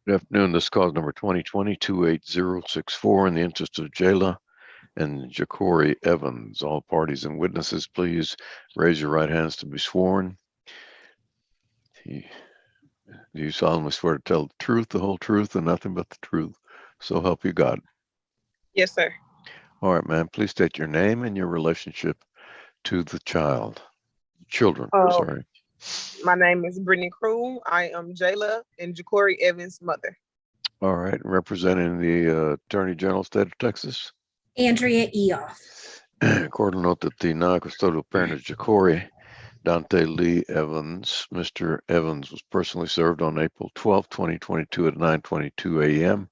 Good afternoon. This call is number 2020-28064 in the interest of Jayla and Ja'Cory Evans. All parties and witnesses, please raise your right hands to be sworn. Do you solemnly swear to tell the truth, the whole truth, and nothing but the truth? So help you God. Yes, sir. All right, ma'am. Please state your name and your relationship to the children. Uh, Sorry. my name is Brittany Crew. I am Jayla and Ja'Cory Evans' mother. All right. Representing the Attorney General, State of Texas. Andrea Eoff. Court will note that the non-custodial parent is Ja'Cory Dante Lee Evans. Mr. Evans was personally served on April 12, 2022 at 9:22 a.m.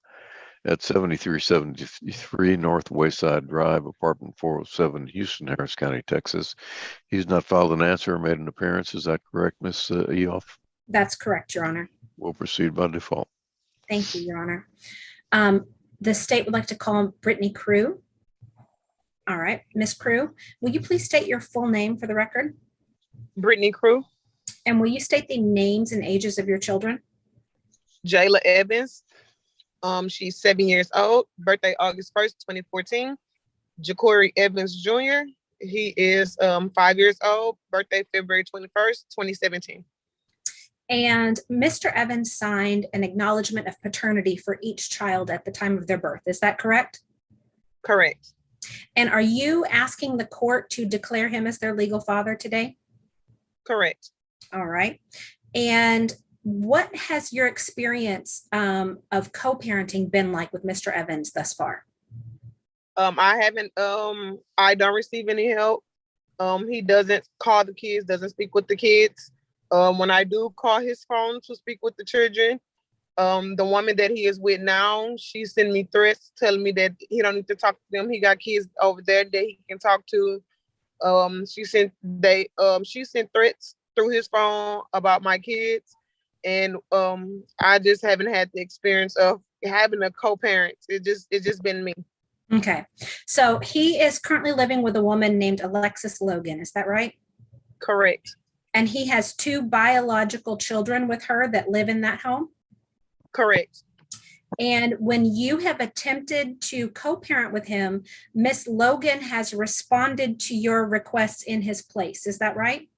at 7373 North Wayside Drive, apartment 407, Houston, Harris County, Texas. He's not filed an answer or made an appearance. Is that correct, Ms. Eoff? That's correct, Your Honor. We'll proceed by default. Thank you, Your Honor. The state would like to call Brittany Crew. All right, Ms. Crew, will you please state your full name for the record? Brittany Crew. And will you state the names and ages of your children? Jayla Evans. She's 7 years old. Birthday August 1st, 2014. Ja'Cory Evans Jr. He is 5 years old. Birthday February 21st, 2017. And Mr. Evans signed an acknowledgement of paternity for each child at the time of their birth. Is that correct? Correct. And are you asking the court to declare him as their legal father today? Correct. All right. And what has your experience of co-parenting been like with Mr. Evans thus far? I don't receive any help. He doesn't call the kids, doesn't speak with the kids. When I do call his phone to speak with the children, the woman that he is with now, she sent me threats telling me that he don't need to talk to them. He got kids over there that he can talk to. She sent threats through his phone about my kids, and I just haven't had the experience of having a co-parent. It's just been me. Okay, so he is currently living with a woman named Alexis Logan. Is that right? Correct. And he has two biological children with her that live in that home? Correct. And when you have attempted to co-parent with him, Miss Logan has responded to your requests in his place. Is that right?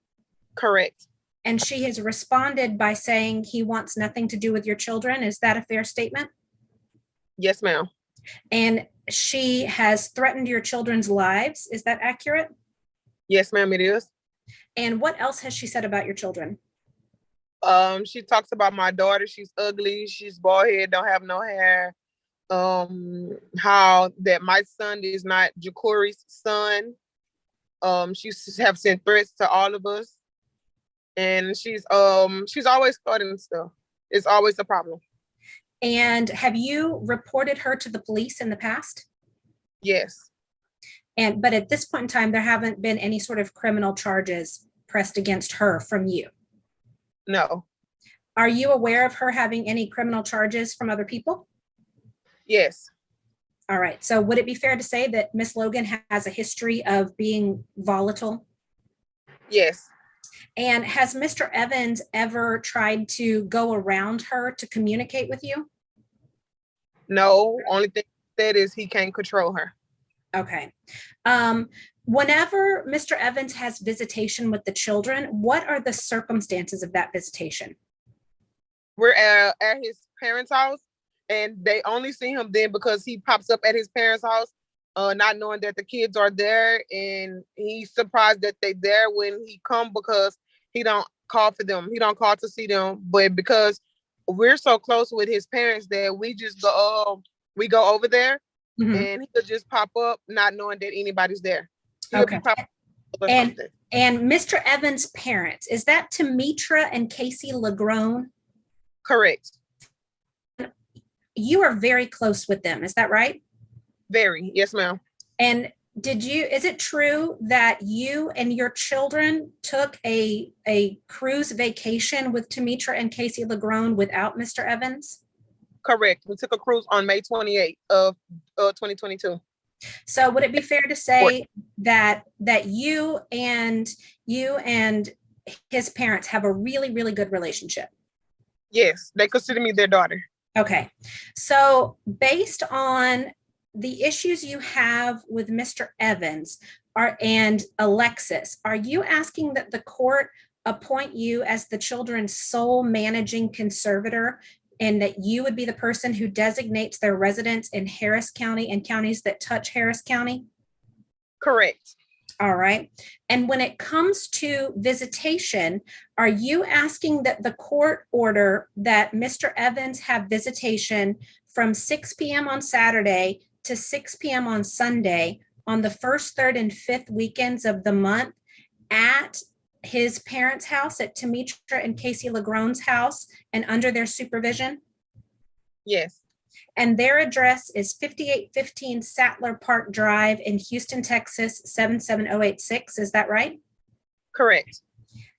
Correct. And she has responded by saying he wants nothing to do with your children. Is that a fair statement? Yes, ma'am. And she has threatened your children's lives. Is that accurate? Yes, ma'am, it is. And what else has she said about your children? She talks about my daughter. She's ugly. She's bald head, don't have no hair. How that my son is not Ja'Cory's son. She have sent threats to all of us, and she's always starting stuff. It's always a problem. And have you reported her to the police in the past? Yes. But at this point in time, there haven't been any sort of criminal charges pressed against her from you? No. Are you aware of her having any criminal charges from other people? Yes. All right. So would it be fair to say that Miss Logan has a history of being volatile? Yes. And has Mr. Evans ever tried to go around her to communicate with you? No. Only thing he said is he can't control her. Okay. Whenever Mr. Evans has visitation with the children, what are the circumstances of that visitation? We're at his parents' house, and they only see him then because he pops up at his parents' house, not knowing that the kids are there, and he's surprised that they're there when he come because he don't call for them. He don't call to see them, but because we're so close with his parents that we just go over there, and he'll just pop up not knowing that anybody's there. He'll Okay. be popping up or And something. and Mr. Evans' parents, is that Tamitra and Casey Lagrone? Correct. You are very close with them, is that right? Very. Yes, ma'am. And is it true that you and your children took a cruise vacation with Tamitra and Casey Lagrone without Mr. Evans? Correct. We took a cruise on May 28th of 2022. So would it be fair to say that you and his parents have a really, really good relationship? Yes, they consider me their daughter. Okay. So based on the issues you have with Mr. Evans and Alexis, are you asking that the court appoint you as the children's sole managing conservator and that you would be the person who designates their residence in Harris County and counties that touch Harris County? Correct. All right. And when it comes to visitation, are you asking that the court order that Mr. Evans have visitation from 6 p.m. on Saturday to 6 p.m. on Sunday on the first, third, and fifth weekends of the month at his parents' house, at Tamitra and Casey Legron's house, and under their supervision? Yes. And their address is 5815 Sattler Park Drive in Houston, Texas, 77086. Is that right? Correct.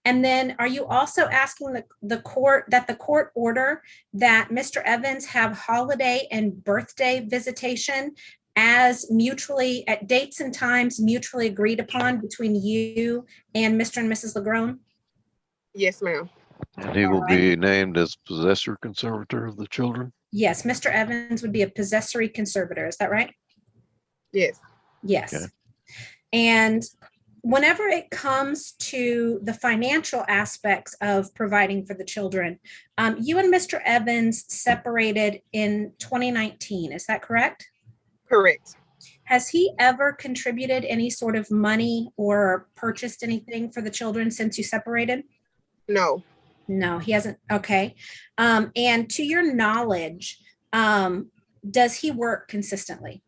And then are you also asking the court that the court order that Mr. Evans have holiday and birthday visitation as mutually at dates and times mutually agreed upon between you and Mr. and Mrs. Legron? Yes, ma'am. And he will All right. be named as possessor conservator of the children? Yes, Mr. Evans would be a possessory conservator. Is that right? Yes. Yes. Okay. And whenever it comes to the financial aspects of providing for the children, you and Mr. Evans separated in 2019. Is that correct? Correct. Has he ever contributed any sort of money or purchased anything for the children since you separated? No. No, he hasn't. Okay. And to your knowledge, does he work consistently?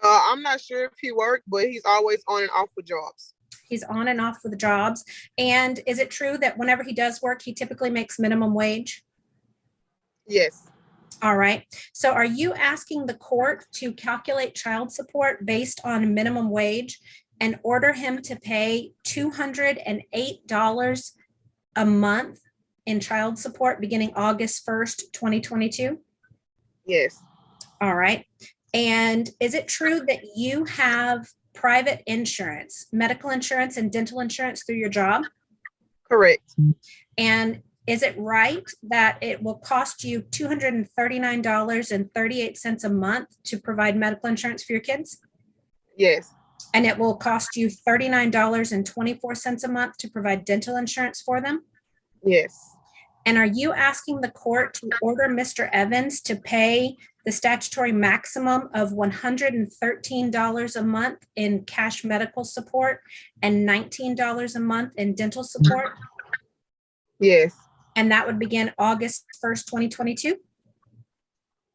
I'm not sure if he worked, but he's always on and off with jobs. He's on and off with jobs. And is it true that whenever he does work, he typically makes minimum wage? Yes. All right. So are you asking the court to calculate child support based on minimum wage and order him to pay $208 a month in child support beginning August 1st, 2022? Yes. All right. And is it true that you have private insurance, medical insurance and dental insurance through your job? Correct. And is it right that it will cost you $239.38 a month to provide medical insurance for your kids? Yes. And it will cost you $39.24 a month to provide dental insurance for them? Yes. And are you asking the court to order Mr. Evans to pay the statutory maximum of $113 a month in cash medical support and $19 a month in dental support? Yes. And that would begin August 1st, 2022?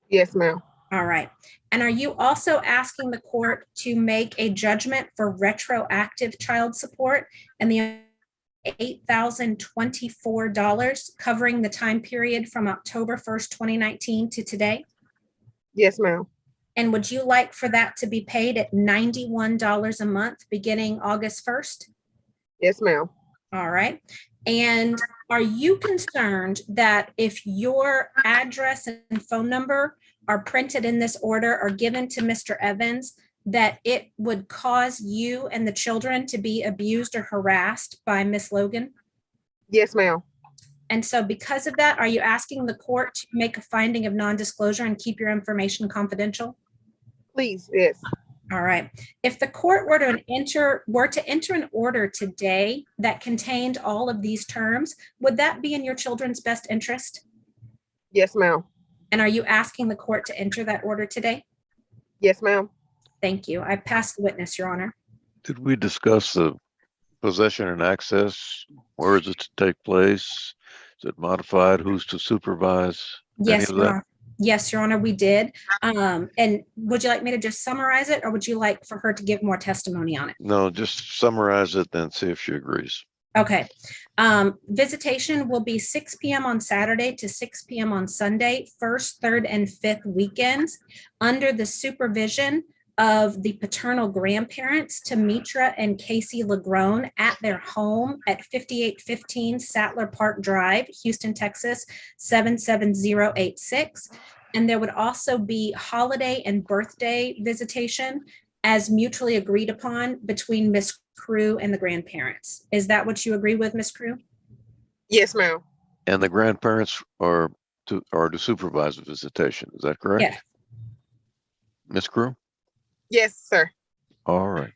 Yes, ma'am. All right. And are you also asking the court to make a judgment for retroactive child support and the $8,024 covering the time period from October 1st, 2019 to today? Yes, ma'am. And would you like for that to be paid at $91 a month beginning August 1st? Yes, ma'am. All right. And are you concerned that if your address and phone number are printed in this order or given to Mr. Evans, that it would cause you and the children to be abused or harassed by Miss Logan? Yes, ma'am. And so because of that, are you asking the court to make a finding of non-disclosure and keep your information confidential? Please. Yes. All right. If the court were to enter an order today that contained all of these terms, would that be in your children's best interest? Yes, ma'am. And are you asking the court to enter that order today? Yes, ma'am. Thank you. I passed the witness, Your Honor. Did we discuss the possession and access? Where is it to take place? Is it modified? Who's to supervise? Yes, Any of Your that? Honor. Yes, Your Honor, we did. And would you like me to just summarize it, or would you like for her to give more testimony on it? No, just summarize it, then see if she agrees. Okay. Visitation will be 6 p.m. on Saturday to 6 p.m. on Sunday, first, third, and fifth weekends, under the supervision of the paternal grandparents, Tamitra and Casey Legron, at their home at 5815 Sattler Park Drive, Houston, Texas, 77086. And there would also be holiday and birthday visitation as mutually agreed upon between Miss Crew and the grandparents. Is that what you agree with, Miss Crew? Yes, ma'am. And the grandparents are to supervise the visitation. Is that correct? Yes. Ms. Crew? Yes, sir. All right.